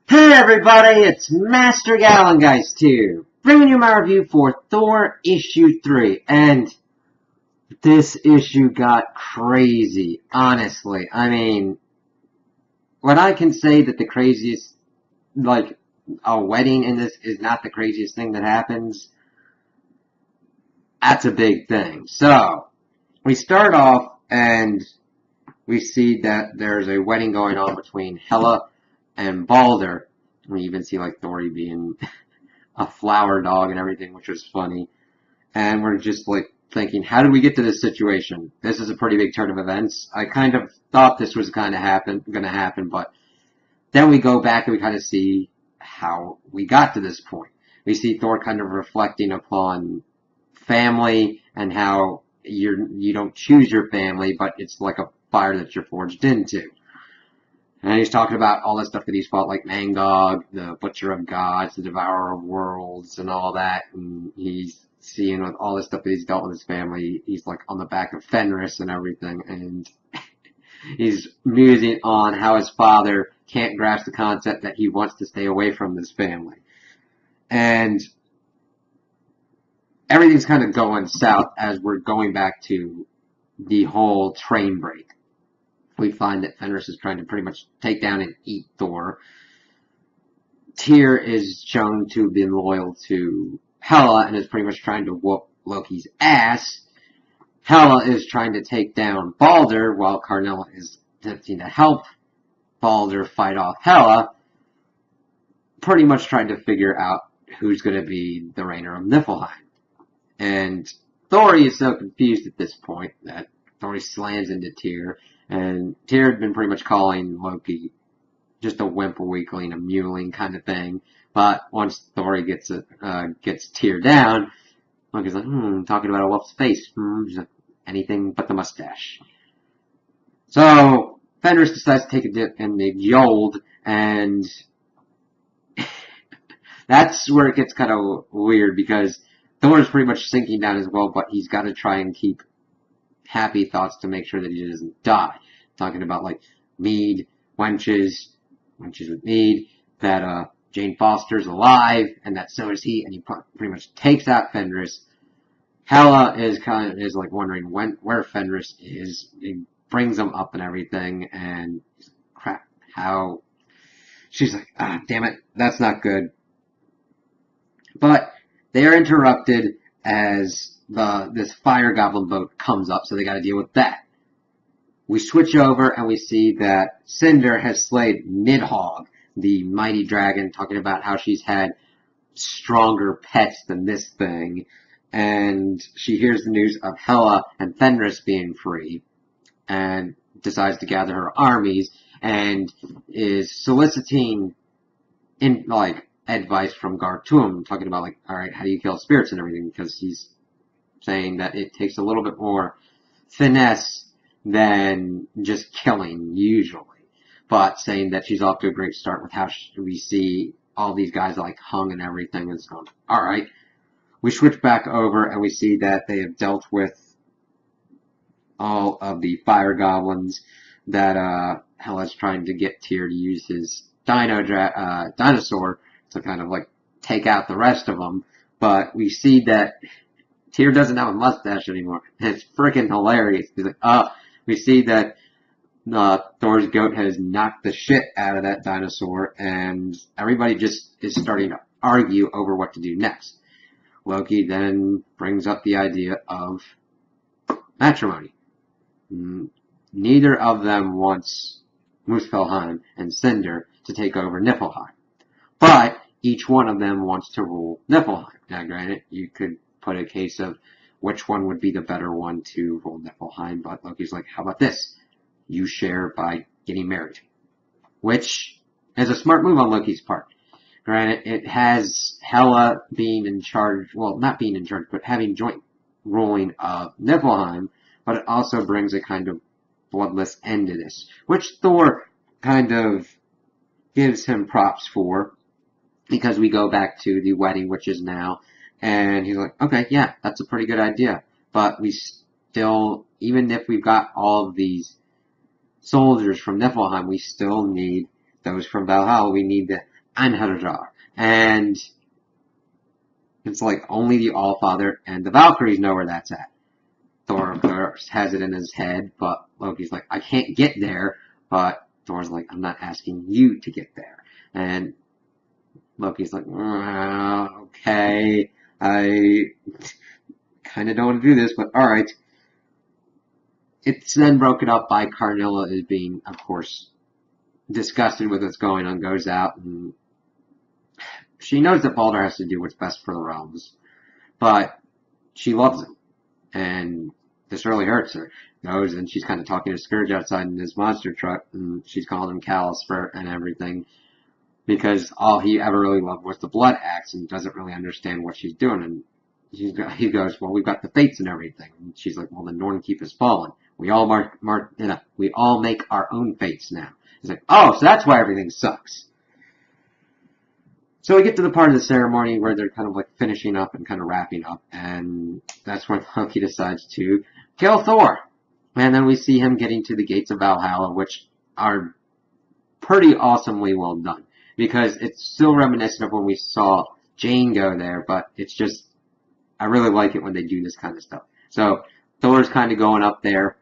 Hey everybody, it's Master Gallengeist here, bringing you my review for Thor issue 3, and this issue got crazy, honestly. I mean, when I can say that the craziest, like, a wedding in this is not the craziest thing that happens, that's a big thing. So, we start off and we see that there's a wedding going on between Hela and Balder. We even see, like, Thor being a flower dog and everything, which was funny. And we're just like thinking, how did we get to this situation? This is a pretty big turn of events. I kind of thought this was going to happen, but then we go back and we kind of see how we got to this point. We see Thor kind of reflecting upon family and how you don't choose your family, but it's like a fire that you're forged into. And he's talking about all the stuff that he's fought, like Mangog, the Butcher of Gods, the Devourer of Worlds, and all that. And he's seeing with all the stuff that he's dealt with his family. He's like on the back of Fenris and everything. And he's musing on how his father can't grasp the concept that he wants to stay away from this family. And everything's kind of going south as we're going back to the whole train break. We find that Fenris is trying to pretty much take down and eat Thor. Tyr is shown to have been loyal to Hela and is pretty much trying to whoop Loki's ass. Hela is trying to take down Balder while Karnilla is attempting to help Balder fight off Hela. Pretty much trying to figure out who's going to be the reigner of Niflheim. And Thor is so confused at this point that Thor slams into Tyr. And Tyr had been pretty much calling Loki just a wimp, a weakling, a mewling kind of thing. But once Thor gets Tyr down, Loki's like, talking about a wolf's face. Like, anything but the mustache. So Fenris decides to take a dip in the Yold, and that's where it gets kind of weird because Thor is pretty much sinking down as well, but he's got to try and keep happy thoughts to make sure that he doesn't die. Talking about like mead, wenches with mead, that Jane Foster's alive, and that so is he, and he pretty much takes out Fenris. Hela is like wondering where Fenris is. He brings him up and everything, and crap, how she's like, damn it, that's not good. But they are interrupted as this fire goblin boat comes up, so they got to deal with that. We switch over and we see that Cinder has slayed Nidhogg, the mighty dragon, talking about how she's had stronger pets than this thing. And she hears the news of Hela and Fenris being free and decides to gather her armies and is soliciting advice from Gartum, talking about alright, how do you kill spirits and everything, because he's saying that it takes a little bit more finesse than just killing usually, but saying that she's off to a great start with how we see all these guys hung and everything, and it's going, alright. We switch back over and we see that they have dealt with all of the fire goblins that Hela's trying to get Tyr to use his Dinosaur to kind of take out the rest of them, but we see that Tyr doesn't have a mustache anymore. It's freaking hilarious. He's like, we see that Thor's goat has knocked the shit out of that dinosaur, and everybody just is starting to argue over what to do next. Loki then brings up the idea of matrimony. Neither of them wants Muspelheim and Cinder to take over Niflheim, but each one of them wants to rule Niflheim. Now, granted, you could put a case of which one would be the better one to rule Niflheim, but Loki's like, how about this? You share by getting married. Which is a smart move on Loki's part. Granted, it has Hela being in charge, well, not being in charge, but having joint ruling of Niflheim, but it also brings a kind of bloodless end to this, which Thor kind of gives him props for, because we go back to the wedding, which is now, and he's like, okay, yeah, that's a pretty good idea. But we still, even if we've got all of these soldiers from Niflheim, we still need those from Valhalla. We need the Einherjar. And it's like only the Allfather and the Valkyries know where that's at. Thor, of course, has it in his head, but Loki's like, I can't get there. But Thor's like, I'm not asking you to get there. And Loki's like, okay, I kind of don't want to do this, but alright. It's then broken up by Karnilla as being, of course, disgusted with what's going on, goes out, and she knows that Balder has to do what's best for the realms, but she loves him, and this really hurts her. Goes and she's kind of talking to Scourge outside in his monster truck, and she's calling him Callispert and everything, because all he ever really loved was the blood axe, and doesn't really understand what she's doing, and he goes, well, we've got the fates and everything, and she's like, well, the Nornkeep has fallen. We all we all make our own fates now. He's like, oh, so that's why everything sucks. So we get to the part of the ceremony where they're kind of like finishing up and kind of wrapping up, and that's when Loki decides to kill Thor. And then we see him getting to the gates of Valhalla, which are pretty awesomely well done, because it's still reminiscent of when we saw Jane go there, but it's just, I really like it when they do this kind of stuff. So Thor's kind of going up there,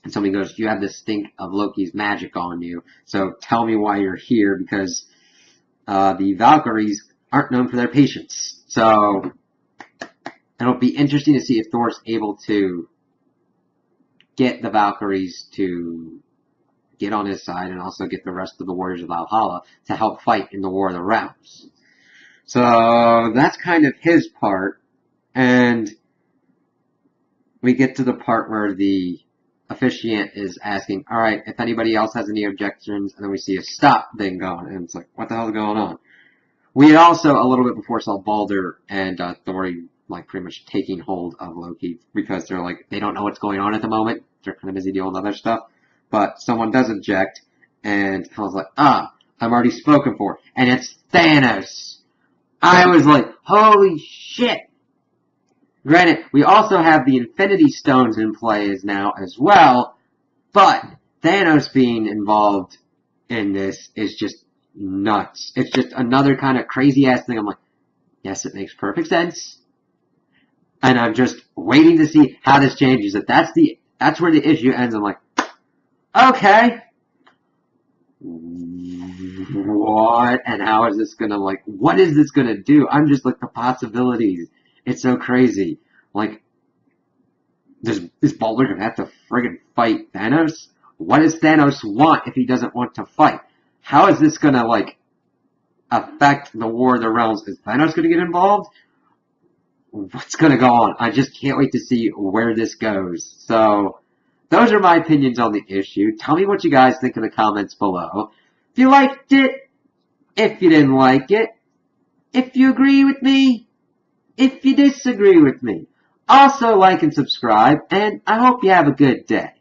and somebody goes, you have this stink of Loki's magic on you, so tell me why you're here, because the Valkyries aren't known for their patience. So it'll be interesting to see if Thor's able to get the Valkyries to get on his side and also get the rest of the warriors of Valhalla to help fight in the War of the Realms. So that's kind of his part, and we get to the part where the officiant is asking, alright, if anybody else has any objections, and then we see a stop thing going, and it's like, what the hell is going on? We had also, a little bit before, saw Balder and Thor, like, pretty much taking hold of Loki, because they're like, they don't know what's going on at the moment, they're kind of busy dealing with other stuff, but someone does object, and I was like, I'm already spoken for, and it's Thanos! I was like, holy shit! Granted, we also have the Infinity Stones in play now as well, but Thanos being involved in this is just nuts. It's just another kind of crazy-ass thing. I'm like, yes, it makes perfect sense. And I'm just waiting to see how this changes. If that's where the issue ends, I'm like, okay. What? And how is this gonna, like, what is this gonna do? I'm just like, the possibilities. It's so crazy. Like, is Balder gonna have to friggin' fight Thanos? What does Thanos want if he doesn't want to fight? How is this gonna, like, affect the War of the Realms? Is Thanos gonna get involved? What's gonna go on? I just can't wait to see where this goes. So, those are my opinions on the issue. Tell me what you guys think in the comments below. If you liked it, if you didn't like it, if you agree with me, if you disagree with me. Also like and subscribe, and I hope you have a good day.